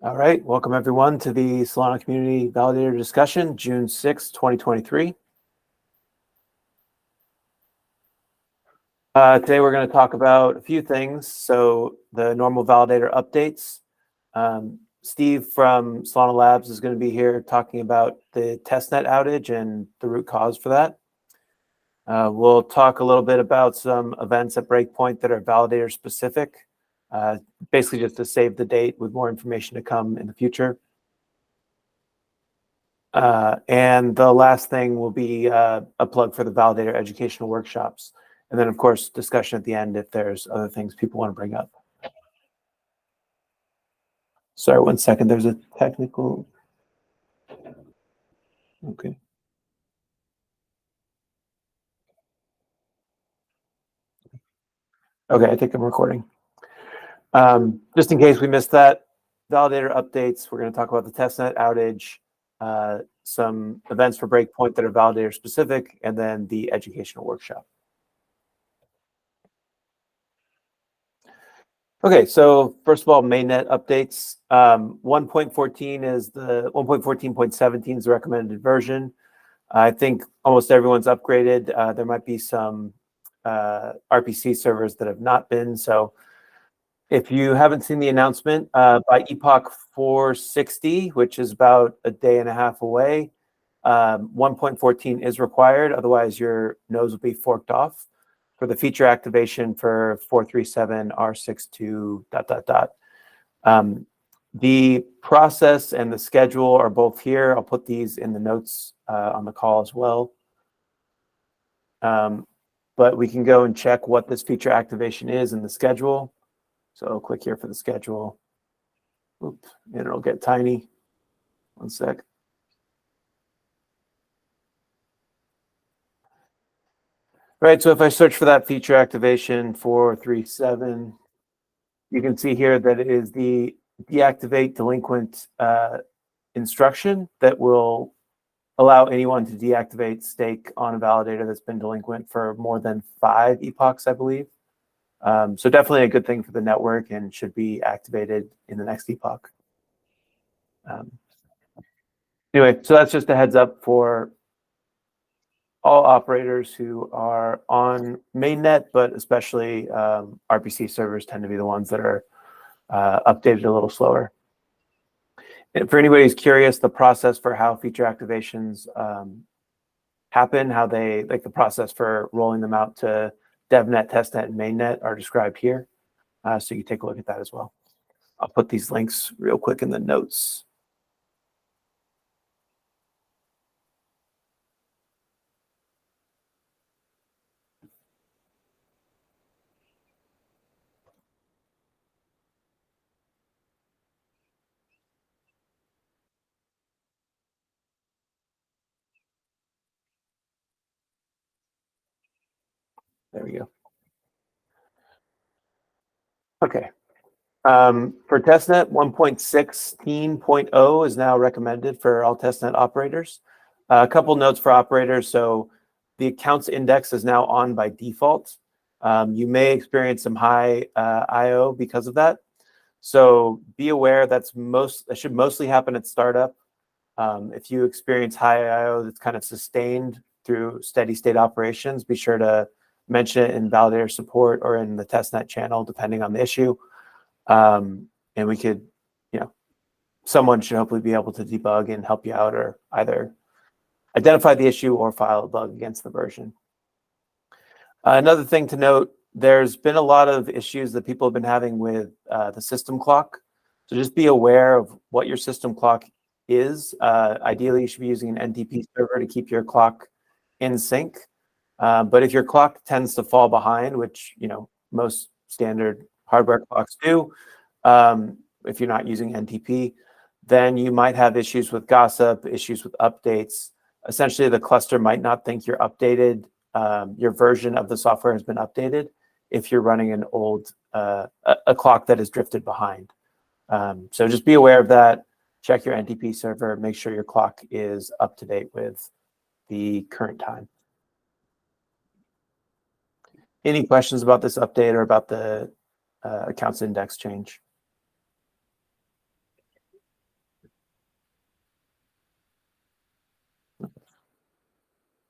All right, welcome everyone to the Solana Community Validator discussion, June 6, 2023. Today we're going to talk about a few things. So the normal validator updates. Steve from Solana Labs is going to be here talking about the testnet outage and the root cause for that. We'll talk a little bit about some events at Breakpoint that are validator specific. Basically just to save the date with more information to come in the future. And the last thing will be a plug for the validator educational workshops. And then, of course, discussion at the end if there's other things people want to bring up. Sorry, 1 second. There's a technical. Okay. Okay, I think I'm recording. Just in case we missed that, validator updates. We're going to talk about the testnet outage, some events for Breakpoint that are validator specific, and then the educational workshop. Okay, so first of all, mainnet updates. 1.14 is the 1.14.17 is the recommended version. I think almost everyone's upgraded. There might be some RPC servers that have not been. So if you haven't seen the announcement, by epoch 460, which is about a day and a half away, 1.14 is required. Otherwise, your nodes will be forked off for the feature activation for 437 R62 ... The process and the schedule are both here. I'll put these in the notes on the call as well. But we can go and check what this feature activation is in the schedule. So I'll click here for the schedule. Oops, and it'll get tiny. 1 sec. Right, so if I search for that feature activation 437, you can see here that it is the deactivate delinquent instruction that will allow anyone to deactivate stake on a validator that's been delinquent for more than 5 epochs, I believe. So definitely a good thing for the network and should be activated in the next epoch. Anyway, so that's just a heads up for all operators who are on mainnet, but especially RPC servers tend to be the ones that are updated a little slower. And for anybody who's curious, the process for how feature activations happen, how they, like the process for rolling them out to DevNet, Testnet, and mainnet are described here. So you can take a look at that as well. I'll put these links real quick in the notes. There we go. Okay. For testnet, 1.16.0 is now recommended for all testnet operators. A couple notes for operators. So the accounts index is now on by default. You may experience some high IO because of that. So be aware that should mostly happen at startup. If you experience high IO that's kind of sustained through steady state operations, be sure to mention it in validator support or in the testnet channel, depending on the issue. And we could, someone should hopefully be able to debug and help you out, or either identify the issue or file a bug against the version. Another thing to note, there's been a lot of issues that people have been having with the system clock. So just be aware of what your system clock is. Ideally, you should be using an NTP server to keep your clock in sync. But if your clock tends to fall behind, which most standard hardware clocks do, if you're not using NTP, then you might have issues with gossip, issues with updates. Essentially, the cluster might not think you're updated. Your version of the software has been updated if you're running an old a clock that has drifted behind. So just be aware of that. Check your NTP server. Make sure your clock is up to date with the current time. Any questions about this update or about the accounts index change?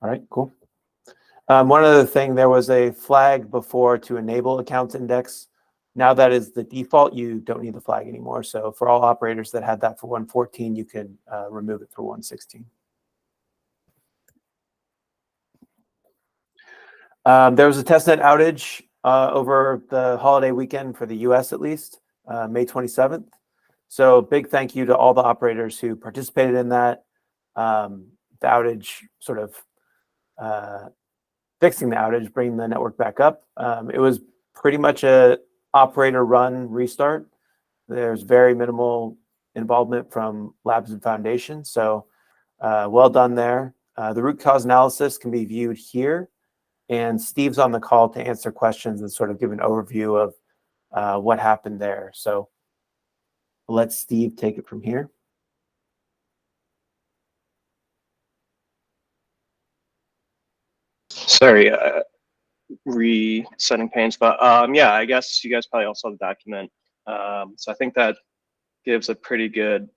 All right, cool. One other thing, there was a flag before to enable accounts index. Now that is the default, you don't need the flag anymore. So for all operators that had that for 114, you can remove it for 116. There was a testnet outage over the holiday weekend for the US at least, May 27th. So big thank you to all the operators who participated in that. The outage sort of fixing the outage, bringing the network back up. It was pretty much a operator run restart. There's very minimal involvement from labs and foundation. So well done there. The root cause analysis can be viewed here. And Steve's on the call to answer questions and sort of give an overview of what happened there. So let Steve take it from here. Sorry, resetting panes, but yeah, I guess you guys probably all saw the document. So I think that gives a pretty good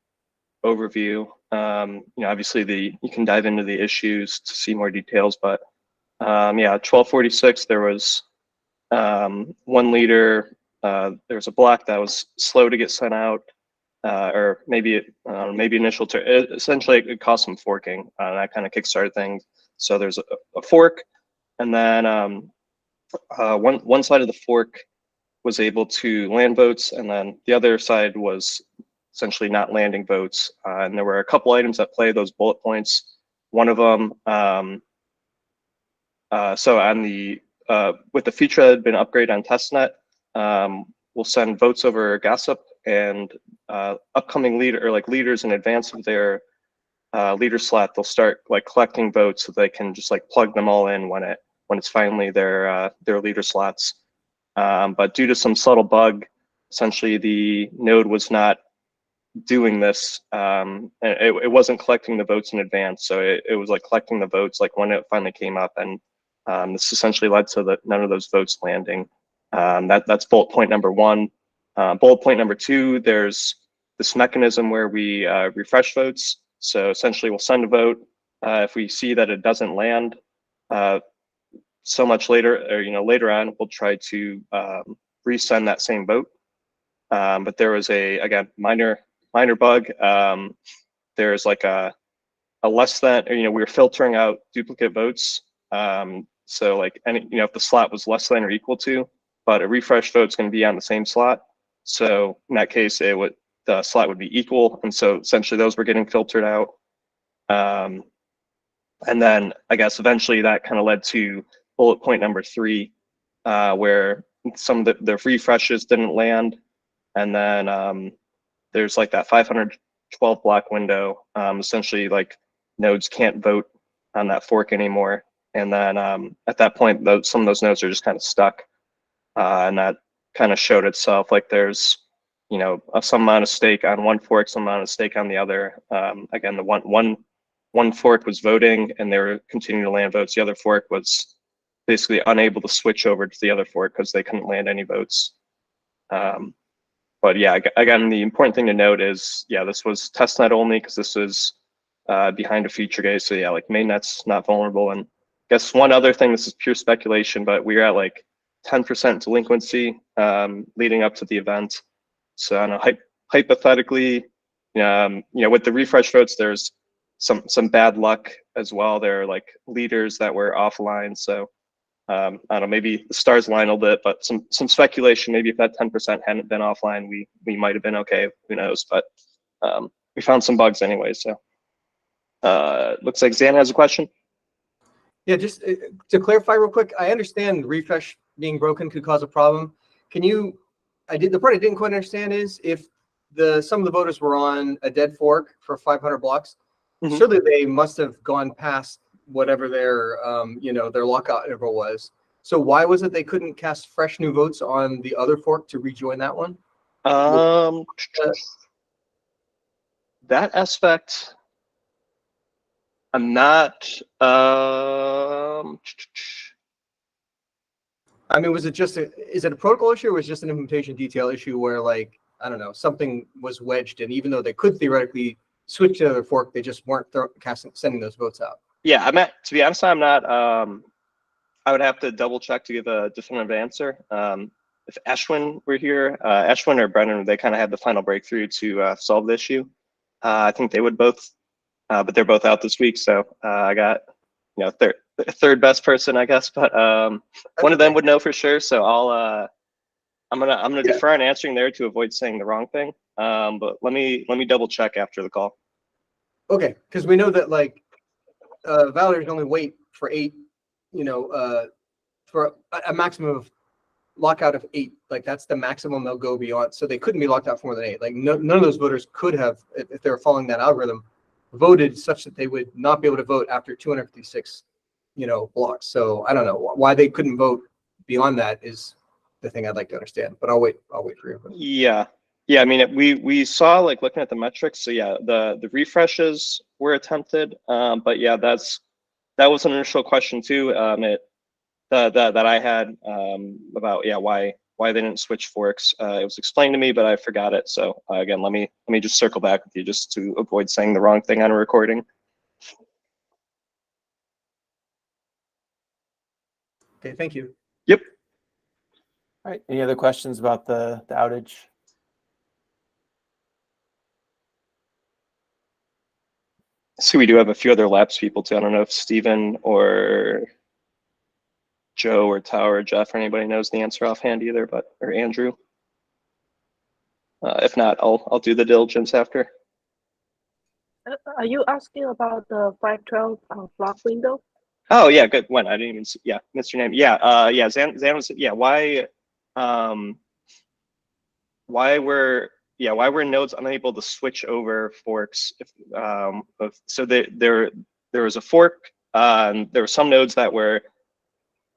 overview. Obviously you can dive into the issues to see more details, but yeah, 1246, there was 1 liter, there was a block that was slow to get sent out, or maybe initial essentially it caused some forking, that kind of kickstarted things. So there's a fork, and then one side of the fork was able to land votes, and then the other side was essentially not landing votes. And there were a couple items that play those bullet points. One of them, so on the with the feature that had been upgraded on Testnet, we'll send votes over Gossip, and upcoming leaders in advance of their leader slot, they'll start like collecting votes so they can just like plug them all in when it's finally their leader slots. But due to some subtle bug, essentially the node was not doing this, and it wasn't collecting the votes in advance. So it was like collecting the votes like when it finally came up, and this essentially led to none of those votes landing. That's bullet point number 1. Bullet point number 2, there's this mechanism where we refresh votes. So essentially we'll send a vote. If we see that it doesn't land, so much later, or later on, we'll try to resend that same vote. But there was again minor bug. There's like a less than, we were filtering out duplicate votes. So like if the slot was less than or equal to, but a refresh vote's going to be on the same slot. So in that case, the slot would be equal, and so essentially those were getting filtered out. And then I guess eventually that kind of led to bullet point number 3, where some of the refreshes didn't land, and then there's like that 512 block window. Essentially, like nodes can't vote on that fork anymore, and then at that point, some of those nodes are just kind of stuck, and that kind of showed itself. Like there's some amount of stake on one fork, some amount of stake on the other. Again, the one fork was voting and they were continuing to land votes. The other fork was basically unable to switch over to the other fork because they couldn't land any votes. But yeah, again, the important thing to note is, yeah, this was testnet only because this was behind a feature gate. So yeah, like mainnet's not vulnerable. And I guess one other thing, this is pure speculation, but we were at like 10% delinquency leading up to the event. So I don't know, hypothetically, with the refresh votes, there's some bad luck as well. There are like leaders that were offline. So I don't know, maybe the stars align a little bit, but some speculation, maybe if that 10% hadn't been offline, we might have been okay, who knows, but we found some bugs anyway. So looks like Zan has a question. Yeah, just to clarify real quick, I understand refresh being broken could cause a problem. The part I didn't quite understand is if some of the voters were on a dead fork for 500 blocks, surely they must have gone past whatever their lockout interval was. So why was it they couldn't cast fresh new votes on the other fork to rejoin that one? That aspect, I'm not. I mean, is it a protocol issue, or was it just an implementation detail issue where, like, I don't know, something was wedged, and even though they could theoretically switch to the other fork, they just weren't sending those votes out? Yeah, to be honest, I'm not. I would have to double check to give a definitive answer. If Ashwin were here, Ashwin or Brennan, they kind of had the final breakthrough to solve the issue. I think they would both, but they're both out this week, so I got third best person, I guess. But one of them would know for sure. So I'm gonna defer on answering there to avoid saying the wrong thing. But let me double check after the call. Okay, because we know that like validators only wait for 8, for a maximum of lockout of 8. Like that's the maximum they'll go beyond. So they couldn't be locked out for more than 8. Like none of those voters could have, if they were following that algorithm, voted such that they would not be able to vote after 256, blocks. So I don't know why they couldn't vote beyond that is the thing I'd like to understand. But I'll wait for you. Yeah. I mean, we saw like looking at the metrics. So yeah, the refreshes were attempted, but yeah, that was an initial question too. That I had about why they didn't switch forks. It was explained to me, but I forgot it. So again, let me just circle back with you just to avoid saying the wrong thing on a recording. Okay, thank you. Yep. All right. Any other questions about the outage? So we do have a few other labs people too. I don't know if Steven or Joe or Tao or Jeff or anybody knows the answer offhand either, or Andrew. If not, I'll do the diligence after. Are you asking about the 512 block window? Oh yeah, good. When I didn't even see, missed your name. Zan was why were nodes unable to switch over forks? So there was a fork. There were some nodes that were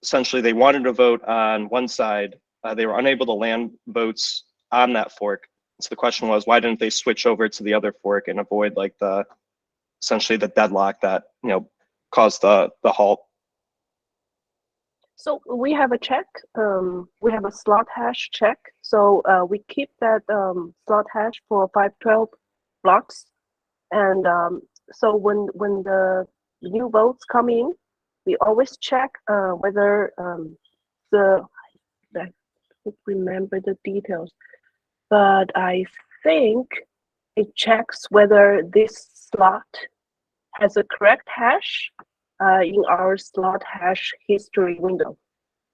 essentially they wanted to vote on one side. They were unable to land votes on that fork. So the question was, why didn't they switch over to the other fork and avoid like essentially the deadlock that caused the halt? So we have a check. We have a slot hash check. So we keep that slot hash for 512 blocks. And so when the new votes come in, we always check whether I don't remember the details, but I think it checks whether this slot has a correct hash in our slot hash history window.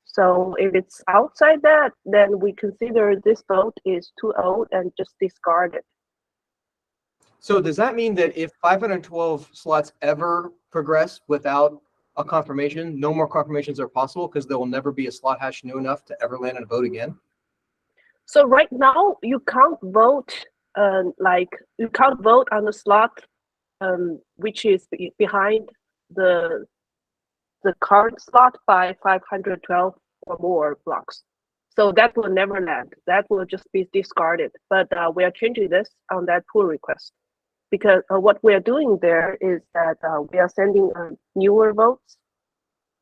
So if it's outside that, then we consider this vote is too old and just discard it. So does that mean that if 512 slots ever progress without a confirmation, no more confirmations are possible because there will never be a slot hash new enough to ever land and vote again? So right now you can't vote you can't vote on the slot which is behind the current slot by 512 or more blocks. So that will never land. That will just be discarded. But we are changing this on that pull request because what we are doing there is that we are sending newer votes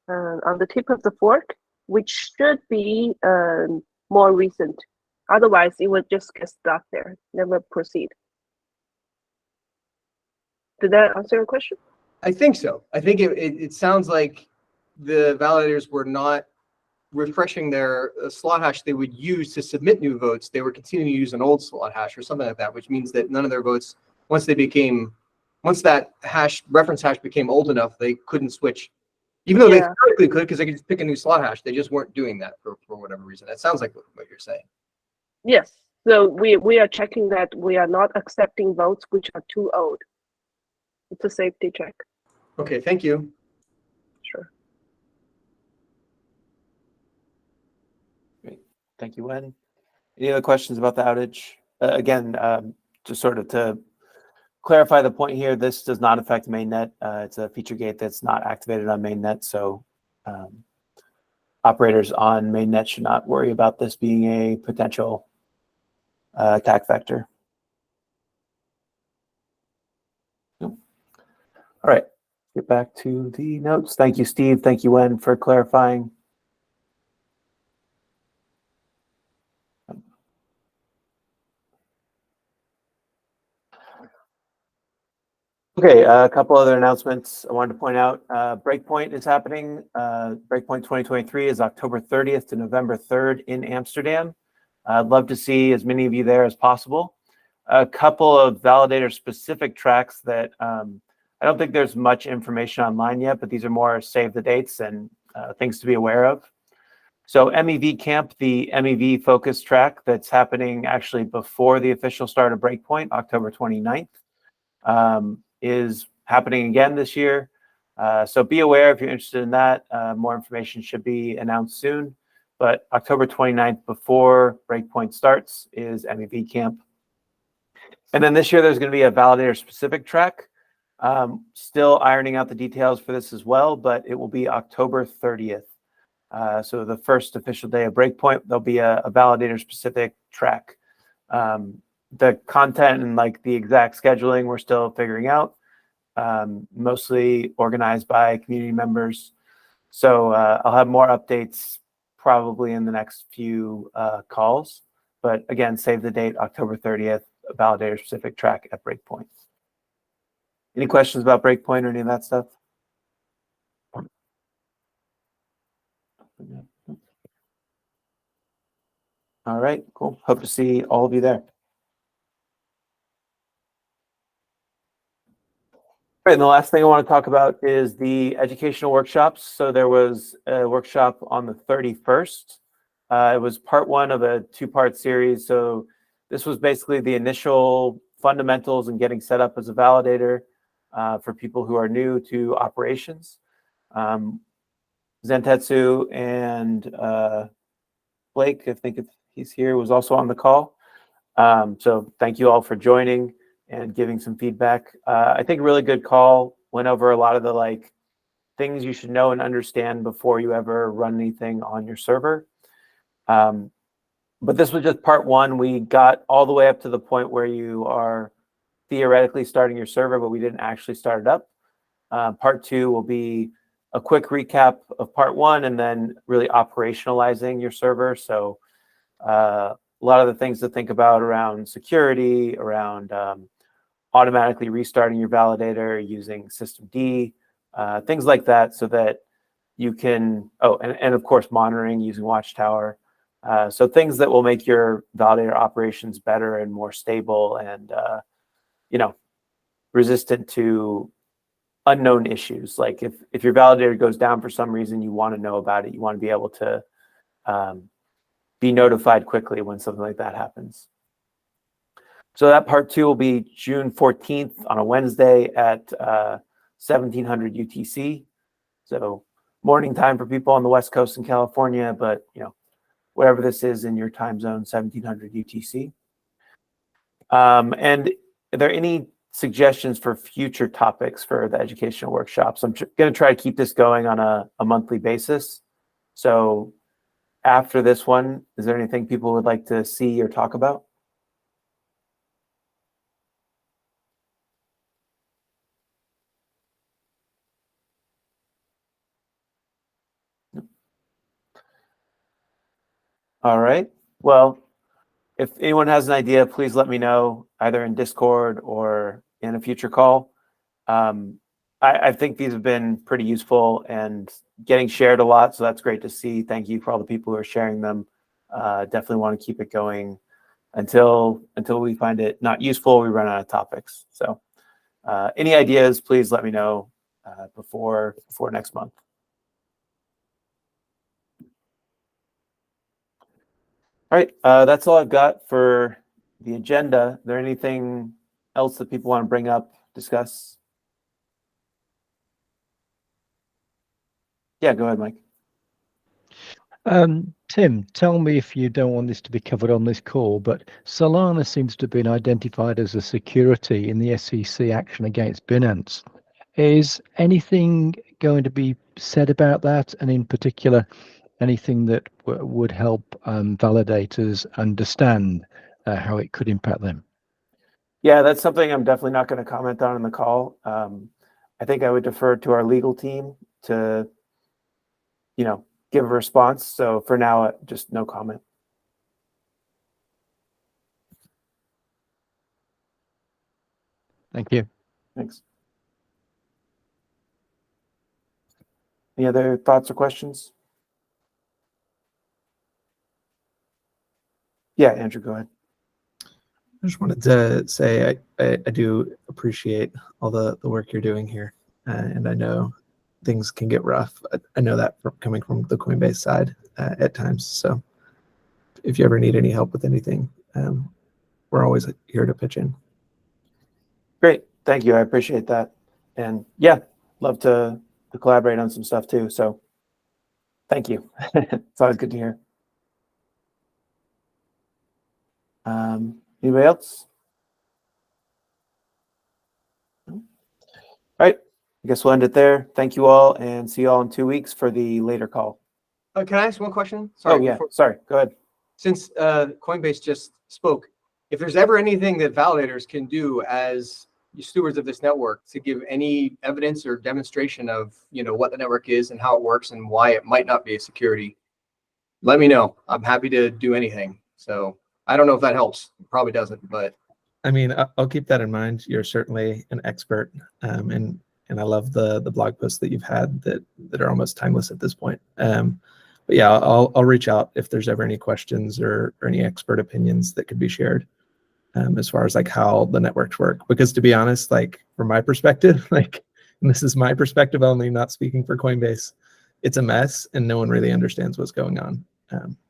on the tip of the fork, which should be more recent. Otherwise, it would just get stuck there, never proceed. Did that answer your question? I think so. I think it sounds like the validators were not refreshing their slot hash they would use to submit new votes. They were continuing to use an old slot hash or something like that, which means that none of their votes, once that reference hash became old enough, they couldn't switch. Even though they theoretically could, because they could just pick a new slot hash. They just weren't doing that for whatever reason. That sounds like what you're saying. Yes. So we are checking that we are not accepting votes which are too old. It's a safety check. Okay, thank you. Sure. Great. Thank you, Wen. Any other questions about the outage? Again, just sort of to clarify the point here, this does not affect mainnet. It's a feature gate that's not activated on mainnet, so operators on mainnet should not worry about this being a potential attack vector. All right, get back to the notes. Thank you, Steve. Thank you, Wen, for clarifying. Okay, a couple other announcements I wanted to point out. Breakpoint is happening. Breakpoint 2023 is October 30th to November 3rd in Amsterdam. I'd love to see as many of you there as possible. A couple of validator specific tracks that I don't think there's much information online yet, but these are more save the dates and things to be aware of. So MEV Camp, the MEV focus track that's happening actually before the official start of Breakpoint, October 29th. Is happening again this year. So be aware if you're interested in that. More information should be announced soon. But October 29th, before Breakpoint starts, is MEV Camp. And then this year, there's going to be a validator-specific track. Still ironing out the details for this as well, but it will be October 30th. So the first official day of Breakpoint, there'll be a validator-specific track. The content and like the exact scheduling we're still figuring out, mostly organized by community members. So I'll have more updates probably in the next few calls. But again, save the date, October 30th, a validator specific track at Breakpoint. Any questions about Breakpoint or any of that stuff? All right, cool. Hope to see all of you there. Right, and the last thing I want to talk about is the educational workshops. So there was a workshop on the 31st. It was part one of a two-part series. So this was basically the initial fundamentals and getting set up as a validator for people who are new to operations. Zentetsu and Blake, I think he's here, was also on the call. So thank you all for joining and giving some feedback. I think a really good call, went over a lot of the like things you should know and understand before you ever run anything on your server. But this was just part one. We got all the way up to the point where you are theoretically starting your server, but we didn't actually start it up. Part two will be a quick recap of part one and then really operationalizing your server. So a lot of the things to think about around security, around automatically restarting your validator using systemd, things like that, so that you can, and of course monitoring using Watchtower. So things that will make your validator operations better and more stable and resistant to unknown issues. Like if your validator goes down for some reason, you want to know about it. You want to be able to be notified quickly when something like that happens. So that part two will be June 14th on a Wednesday at 1700 UTC. So morning time for people on the West Coast in California, but wherever this is in your time zone, 1700 UTC. And are there any suggestions for future topics for the educational workshops? I'm going to try to keep this going on a monthly basis. So after this one, is there anything people would like to see or talk about? All right. Well, if anyone has an idea, please let me know either in Discord or in a future call. I think these have been pretty useful and getting shared a lot, so that's great to see. Thank you for all the people who are sharing them. Definitely want to keep it going until we find it not useful, we run out of topics. So any ideas, please let me know before next month. All right, that's all I've got for the agenda. Is there anything else that people want to bring up, discuss? Yeah, go ahead, Mike. Tim, tell me if you don't want this to be covered on this call, but Solana seems to have been identified as a security in the SEC action against Binance. Is anything going to be said about that? And in particular, anything that would help validators understand how it could impact them? Yeah, that's something I'm definitely not going to comment on in the call. I think I would defer to our legal team to, give a response. So for now, just no comment. Thank you. Thanks. Any other thoughts or questions? Yeah, Andrew, go ahead. I just wanted to say I do appreciate all the work you're doing here, and I know things can get rough. I know that coming from the Coinbase side at times. So if you ever need any help with anything, we're always here to pitch in. Great, thank you. I appreciate that, and yeah, love to collaborate on some stuff too. So thank you. It's always good to hear. Anybody else? All right, I guess we'll end it there. Thank you all, and see you all in 2 weeks for the later call. Can I ask one question? Sorry. Oh yeah, sorry, go ahead. Since Coinbase just spoke, if there's ever anything that validators can do as stewards of this network to give any evidence or demonstration of, what the network is and how it works and why it might not be a security, let me know. I'm happy to do anything. So I don't know if that helps. It probably doesn't, but I mean, I'll keep that in mind. You're certainly an expert, and I love the blog posts that you've had that are almost timeless at this point. But yeah, I'll reach out if there's ever any questions or any expert opinions that could be shared, as far as like how the networks work. Because to be honest, like from my perspective, and this is my perspective only, not speaking for Coinbase, it's a mess and no one really understands what's going on.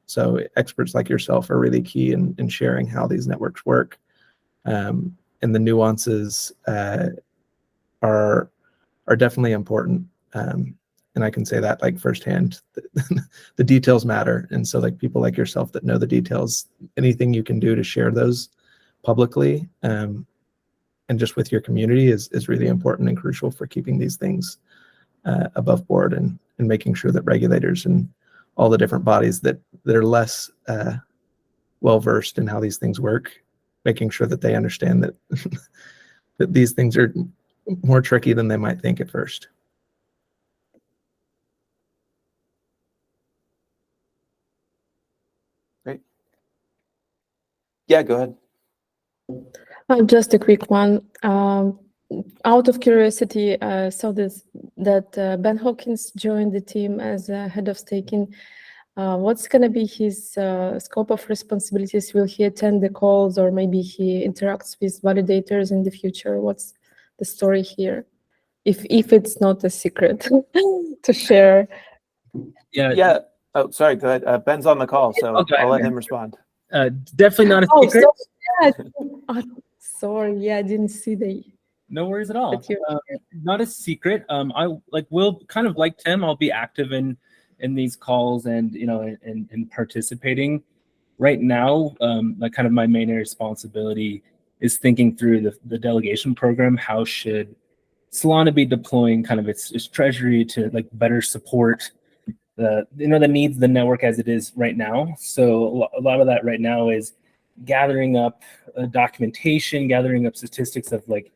So experts like yourself are really key in sharing how these networks work. And the nuances are definitely important. And I can say that like firsthand, the details matter. And so like people like yourself that know the details, anything you can do to share those publicly and just with your community is really important and crucial for keeping these things above board and making sure that regulators and all the different bodies that are less well-versed in how these things work, making sure that they understand that that these things are more tricky than they might think at first. Great. Yeah, go ahead. Just a quick one. Out of curiosity, saw that Ben Hawkins joined the team as head of staking. What's going to be his scope of responsibilities? Will he attend the calls, or maybe he interacts with validators in the future? What's the story here? If it's not a secret to share. Yeah. Oh, sorry, go ahead. Ben's on the call, so Okay. I'll let him respond. Definitely not a secret. Sorry, yeah, I didn't see the. No worries at all. But Not a secret. I will kind of like Tim. I'll be active in these calls and and participating. Right now, like kind of my main responsibility is thinking through the delegation program. How should Solana be deploying kind of its treasury to like better support the needs of the network as it is right now? So a lot of that right now is gathering up documentation, gathering up statistics of like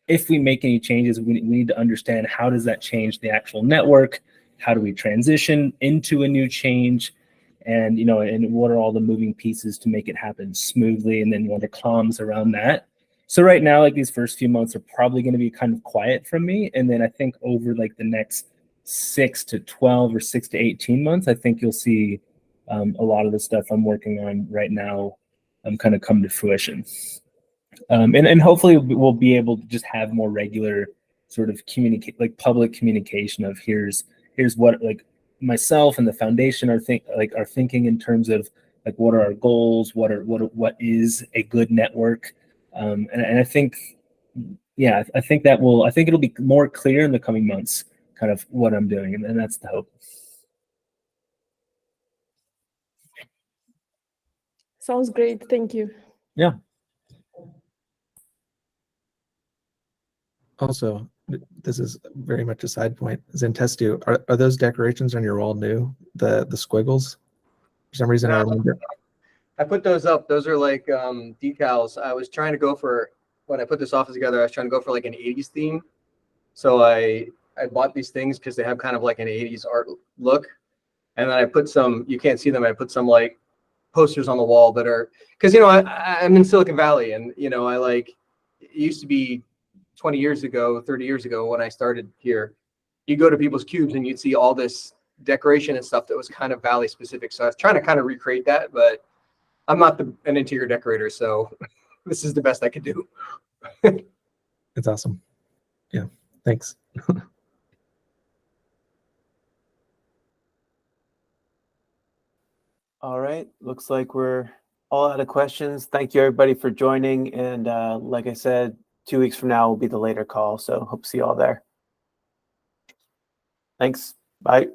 if we make any changes, we need to understand how does that change the actual network, how do we transition into a new change, and and what are all the moving pieces to make it happen smoothly, and then what are comms around that. So right now, like these first few months are probably going to be kind of quiet from me, and then I think over like the next 6 to 12 or 6 to 18 months, I think you'll see a lot of the stuff I'm working on right now kind of come to fruition. And hopefully we'll be able to just have more regular sort of public communication of here's what like myself and the foundation are thinking in terms of like what are our goals, what is a good network, and I think I think it'll be more clear in the coming months kind of what I'm doing, and that's the hope. Sounds great. Thank you. Yeah. Also, this is very much a side point. Zentestu, are those decorations on your wall new? The squiggles? For some reason, I remember. I put those up. Those are like decals. I was trying to go for, when I put this office together, I was trying to go for like an 80s theme. So I bought these things because they have kind of like an 80s art look. And then I put some, you can't see them, I put some like posters on the wall that are, because I'm in Silicon Valley, and it used to be 20 years ago, 30 years ago when I started here, you go to people's cubes and you'd see all this decoration and stuff that was kind of Valley specific. So I was trying to kind of recreate that, but I'm not an interior decorator, so this is the best I could do. It's awesome. Yeah, thanks. All right, looks like we're all out of questions. Thank you everybody for joining. And like I said, 2 weeks from now will be the later call. So hope to see you all there. Thanks. Bye.